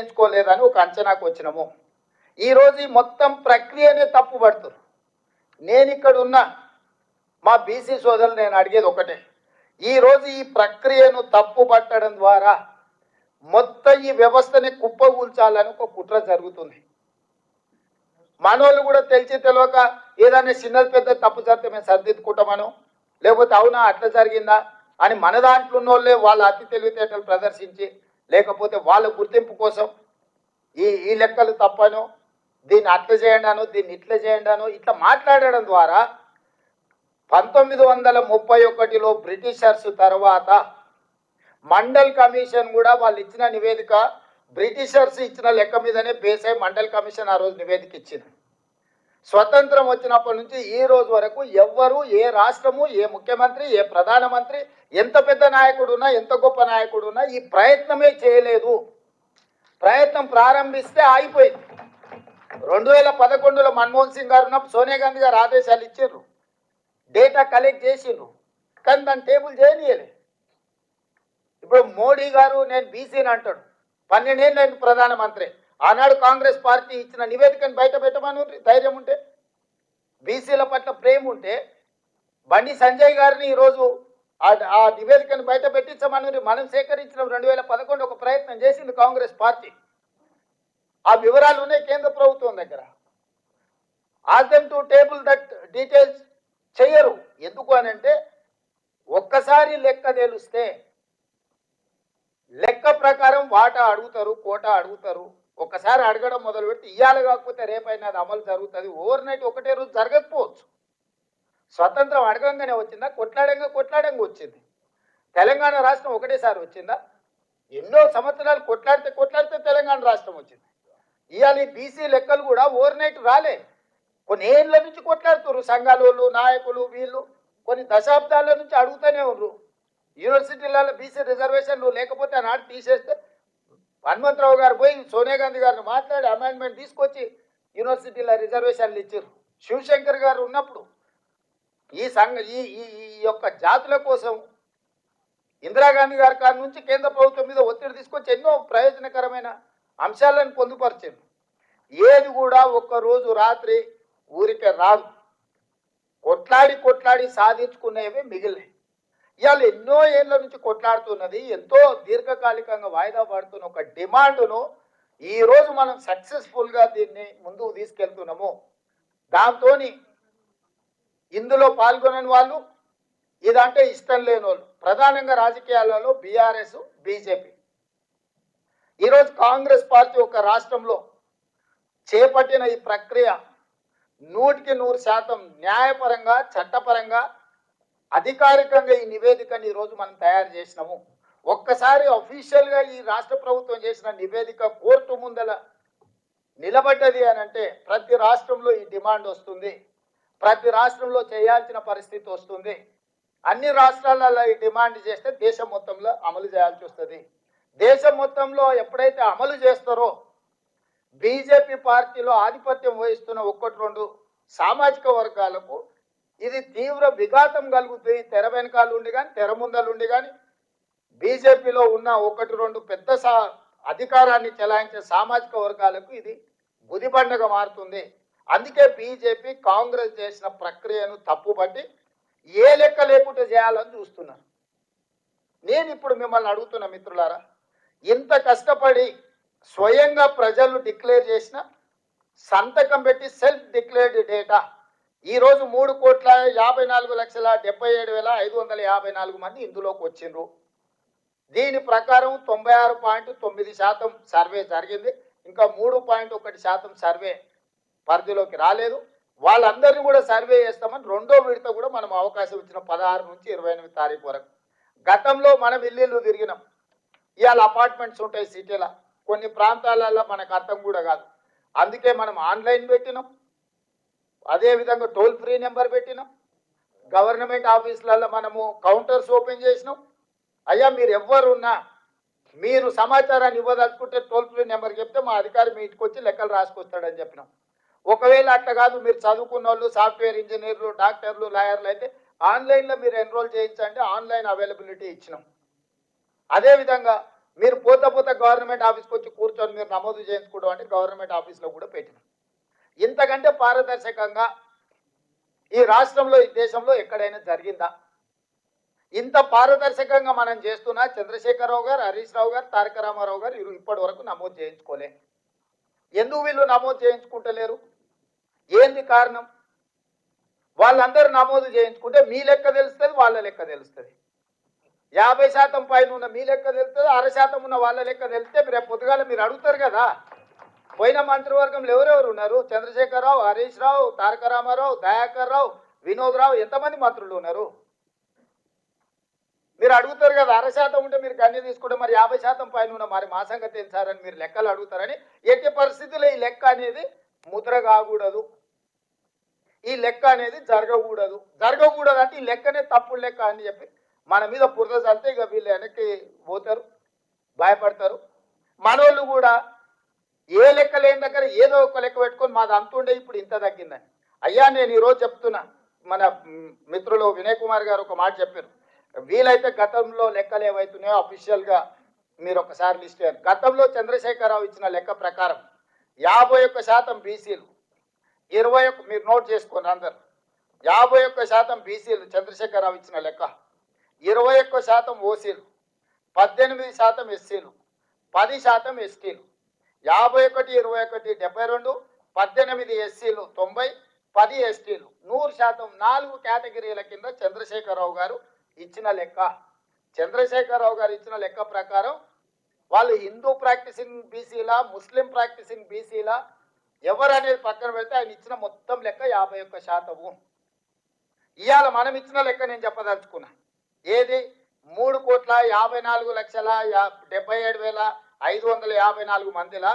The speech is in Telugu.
ఎంచుకోలేదని ఒక అంచనాకు వచ్చినాము. ఈరోజు ఈ మొత్తం ప్రక్రియనే తప్పు పడుతున్నారు. నేను ఇక్కడ ఉన్న మా బీసీ సోదరులు నేను అడిగేది ఒకటే, ఈరోజు ఈ ప్రక్రియను తప్పు పట్టడం ద్వారా మొత్తం ఈ వ్యవస్థని కుప్పగూల్చాలని ఒక కుట్ర జరుగుతుంది. మనోళ్ళు కూడా తెలిసి తెలియక ఏదైనా చిన్నది పెద్ద తప్పు జరిగితే మేము సరిదిద్దుకుంటామను, లేకపోతే అవునా అట్లా జరిగిందా అని మన దాంట్లో ఉన్న వాళ్ళే వాళ్ళ అతి తెలివితేటలు ప్రదర్శించి, లేకపోతే వాళ్ళ గుర్తింపు కోసం ఈ లెక్కలు తప్పను, దీన్ని అట్లా చేయండి అను, దీన్ని ఇట్లా చేయండి అను, ఇట్లా మాట్లాడడం ద్వారా 1931లో బ్రిటిషర్స్ తర్వాత మండల్ కమిషన్ కూడా వాళ్ళు ఇచ్చిన నివేదిక బ్రిటిషర్స్ ఇచ్చిన లెక్క మీదనే బేస్ అయి మండల్ కమిషన్ ఆ రోజు నివేదిక ఇచ్చింది. స్వతంత్రం వచ్చినప్పటి నుంచి ఈ రోజు వరకు ఎవ్వరు, ఏ రాష్ట్రము, ఏ ముఖ్యమంత్రి, ఏ ప్రధానమంత్రి, ఎంత పెద్ద నాయకుడు ఉన్నా, ఎంత గొప్ప నాయకుడు ఉన్నా ఈ ప్రయత్నమే చేయలేదు. ప్రయత్నం ప్రారంభిస్తే ఆగిపోయింది. 2011లో మన్మోహన్ సింగ్ గారు ఉన్నప్పుడు సోనియా గాంధీ గారు ఆదేశాలు ఇచ్చారు, డేటా కలెక్ట్ చేసిండ్రు, కానీ దాన్ని టేబుల్ చేయనీయలే. ఇప్పుడు మోడీ గారు నేను బీసీని అంటాడు, 12 ఏళ్ళు అయింది ప్రధానమంత్రి. ఆనాడు కాంగ్రెస్ పార్టీ ఇచ్చిన నివేదికను బయట పెట్టమని ధైర్యం ఉంటే, బీసీల పట్ల ప్రేమ ఉంటే బండి సంజయ్ గారిని ఈరోజు ఆ నివేదికను బయట పెట్టించమని మనం సేకరించిన 2011 ఒక ప్రయత్నం చేసింది కాంగ్రెస్ పార్టీ. ఆ వివరాలు ఉన్నాయి కేంద్ర ప్రభుత్వం దగ్గర. Ask them to table that details చెయ్యరు. ఎందుకు అని అంటే ఒక్కసారి లెక్క తెలిస్తే లెక్క ప్రకారం వాటా అడుగుతారు, కోటా అడుగుతారు. ఒకసారి అడగడం మొదలు పెట్టి ఇయ్యాలి కాకపోతే రేపైనా అది అమలు జరుగుతుంది. ఓవర్ నైట్ ఒకటే రోజు జరగకపోవచ్చు. స్వతంత్రం అడగంగానే వచ్చిందా? కొట్లాడంగా వచ్చింది. తెలంగాణ రాష్ట్రం ఒకటేసారి వచ్చిందా? ఎన్నో సంవత్సరాలు కొట్లాడితే తెలంగాణ రాష్ట్రం వచ్చింది. ఇవాళ ఈ బీసీ లెక్కలు కూడా ఓవర్ నైట్ రాలే. కొన్ని ఏళ్ళ నుంచి కొట్లాడుతున్నారు సంఘాలు, నాయకులు, వీళ్ళు కొన్ని దశాబ్దాల నుంచి అడుగుతూనే ఉన్నారు. యూనివర్సిటీలలో బీసీ రిజర్వేషన్లు లేకపోతే ఆనాడు తీసేస్తే హనుమంతరావు గారు పోయి సోనియా గాంధీ గారిని మాట్లాడి అమెండ్మెంట్ తీసుకొచ్చి యూనివర్సిటీల రిజర్వేషన్లు ఇచ్చారు. శివశంకర్ గారు ఉన్నప్పుడు ఈ యొక్క జాతుల కోసం ఇందిరాగాంధీ గారి కాడి నుంచి కేంద్ర ప్రభుత్వం మీద ఒత్తిడి తీసుకొచ్చి ఎన్నో ప్రయోజనకరమైన అంశాలను పొందుపరిచారు. ఏది కూడా ఒక్కరోజు రాత్రి ఊరికే రాదు. కొట్లాడి సాధించుకునేవి మిగిలినాయి. ఇవాళ ఎన్నో ఏళ్ళ నుంచి కొట్లాడుతున్నది, ఎంతో దీర్ఘకాలికంగా వాయిదా పడుతున్న ఒక డిమాండ్ను ఈరోజు మనం సక్సెస్ఫుల్గా దీన్ని ముందుకు తీసుకెళ్తున్నాము. దాంతో ఇందులో పాల్గొనని వాళ్ళు, ఇదంటే ఇష్టం లేని వాళ్ళు, ప్రధానంగా రాజకీయాలలో బీఆర్ఎస్, బీజేపీ. ఈరోజు కాంగ్రెస్ పార్టీ ఒక రాష్ట్రంలో చేపట్టిన ఈ ప్రక్రియ 100% న్యాయపరంగా, చట్టపరంగా, అధికారికంగా ఈ నివేదికని ఈరోజు మనం తయారు చేసినాము. ఒక్కసారి అఫీషియల్గా ఈ రాష్ట్ర ప్రభుత్వం చేసిన నివేదిక కోర్టు ముందల నిలబడ్డది అని అంటే ప్రతి రాష్ట్రంలో ఈ డిమాండ్ వస్తుంది, ప్రతి రాష్ట్రంలో చేయాల్సిన పరిస్థితి వస్తుంది. అన్ని రాష్ట్రాలలో ఈ డిమాండ్ చేస్తే దేశం మొత్తంలో అమలు చేయాల్సి వస్తుంది. దేశం మొత్తంలో ఎప్పుడైతే అమలు చేస్తారో బీజేపీ పార్టీలో ఆధిపత్యం వహిస్తున్న 1-2 సామాజిక వర్గాలకు ఇది తీవ్ర విఘాతం కలుగుతుంది. తెర వెనకాల ఉండి కానీ, తెర ముందలుండి కానీ బీజేపీలో ఉన్న 1-2 పెద్ద అధికారాన్ని చెలాయించే సామాజిక వర్గాలకు ఇది గుదిబండగా మారుతుంది. అందుకే బీజేపీ కాంగ్రెస్ చేసిన ప్రక్రియను తప్పుపట్టి ఏ లెక్క లేకుండా చేయాలని చూస్తున్నారు. నేను ఇప్పుడు మిమ్మల్ని అడుగుతున్న మిత్రులారా, ఇంత కష్టపడి స్వయంగా ప్రజలు డిక్లేర్ చేసిన సంతకం పెట్టి సెల్ఫ్ డిక్లేర్డ్ డేటా ఈరోజు 3,54,77,554 మంది ఇందులోకి వచ్చిండ్రు. దీని ప్రకారం 96.9% సర్వే జరిగింది. ఇంకా 3.1% సర్వే పరిధిలోకి రాలేదు. వాళ్ళందరినీ కూడా సర్వే చేస్తామని రెండో విడత కూడా మనం అవకాశం ఇచ్చిన 16 నుంచి 28 తారీఖు వరకు. గతంలో మనం ఇల్లు తిరిగినాం. ఇవాళ అపార్ట్మెంట్స్ ఉంటాయి సిటీలో, కొన్ని ప్రాంతాలలో మనకు అర్థం కూడా కాదు. అందుకే మనం ఆన్లైన్ పెట్టినాం, అదేవిధంగా టోల్ ఫ్రీ నెంబర్ పెట్టినాం, గవర్నమెంట్ ఆఫీసులలో మనము కౌంటర్స్ ఓపెన్ చేసినాం. అయ్యా మీరు ఎవరున్నా మీరు సమాచారాన్ని ఇవ్వదలుచుకుంటే టోల్ ఫ్రీ నెంబర్ చెప్తే మా అధికారి మీ ఇంటికి వచ్చి లెక్కలు రాసుకొస్తాడని చెప్పినాం. ఒకవేళ అట్లా కాదు, మీరు చదువుకున్న వాళ్ళు, సాఫ్ట్వేర్ ఇంజనీర్లు, డాక్టర్లు, లాయర్లు అయితే ఆన్లైన్లో మీరు ఎన్రోల్ చేయించండి, ఆన్లైన్ అవైలబిలిటీ ఇచ్చినాం. అదేవిధంగా మీరు పోత గవర్నమెంట్ ఆఫీస్కి వచ్చి కూర్చొని మీరు నమోదు చేయించుకోవడం అంటే గవర్నమెంట్ ఆఫీస్లో కూడా పెట్టినాం. ఇంతకంటే పారదర్శకంగా ఈ రాష్ట్రంలో ఈ దేశంలో ఎక్కడైనా జరిగిందా? ఇంత పారదర్శకంగా మనం చేస్తున్నా చంద్రశేఖరరావు గారు, హరీష్ రావు గారు, తారక రామారావు గారు ఇప్పటి వరకు నమోదు చేయించుకోలే. ఎందుకు వీళ్ళు నమోదు చేయించుకుంటలేరు? ఏంది కారణం? వాళ్ళందరూ నమోదు చేయించుకుంటే మీ లెక్క తెలుస్తుంది, వాళ్ళ లెక్క తెలుస్తుంది. 50% పైన ఉన్న మీ లెక్క తెలుస్తుంది, 1% ఉన్న వాళ్ళ లెక్క తెలిస్తే రేపు పొద్దుగాల మీరు అడుగుతారు కదా. పోయిన మంత్రివర్గంలో ఎవరెవరు ఉన్నారు? చంద్రశేఖరరావు, హరీష్ రావు, తారక రామారావు, దయాకర్ రావు, వినోద్ రావు, ఎంతమంది మంత్రులు ఉన్నారు? మీరు అడుగుతారు కదా. 1% ఉంటే మీరు గన్ని తీసుకుంటే మరి 50% పైన ఉన్న మరి మా సంగతి తెలుసారని మీరు లెక్కలు అడుగుతారని. ఎట్టి పరిస్థితుల్లో ఈ లెక్క అనేది ముద్ర కాకూడదు, ఈ లెక్క అనేది జరగకూడదు. జరగకూడదు అంటే ఈ లెక్కనే తప్పుడు లెక్క అని చెప్పి మన మీద బురద చల్లితే ఇక వీళ్ళు వెనక్కి పోతారు, భయపడతారు. మనోళ్ళు కూడా ఏ లెక్క లేని దగ్గర ఏదో ఒక లెక్క పెట్టుకొని మాది అంతుండే ఇప్పుడు ఇంత తగ్గిందని. అయ్యా నేను ఈరోజు చెప్తున్నా, మన మిత్రులు వినయ్ కుమార్ గారు ఒక మాట చెప్పారు. వీలైతే గతంలో లెక్కలు ఏవైతున్నాయో అఫీషియల్గా మీరు ఒకసారి లిస్ట్ చేయాలి. గతంలో చంద్రశేఖరరావు ఇచ్చిన లెక్క ప్రకారం 51% బీసీలు, 21 మీరు నోట్ చేసుకోండి అందరు, 51% బీసీలు చంద్రశేఖరరావు ఇచ్చిన లెక్క, 21% ఓసీలు, 18% ఎస్సీలు, 10% ఎస్టీలు, 51, 21, 72, 18 ఎస్సీలు, 90, 10 ఎస్టీలు, 100%. 4 కేటగిరీల కింద చంద్రశేఖరరావు గారు ఇచ్చిన లెక్క. చంద్రశేఖరరావు గారు ఇచ్చిన లెక్క ప్రకారం వాళ్ళు హిందూ ప్రాక్టీసింగ్ బీసీలా, ముస్లిం ప్రాక్టీసింగ్ బీసీలా, ఎవరు అనేది పక్కన పెడితే ఆయన ఇచ్చిన మొత్తం లెక్క 51%. ఇవాళ మనం ఇచ్చిన లెక్క నేను చెప్పదలుచుకున్నా. ఏది? 3,54,77,554 మందిలా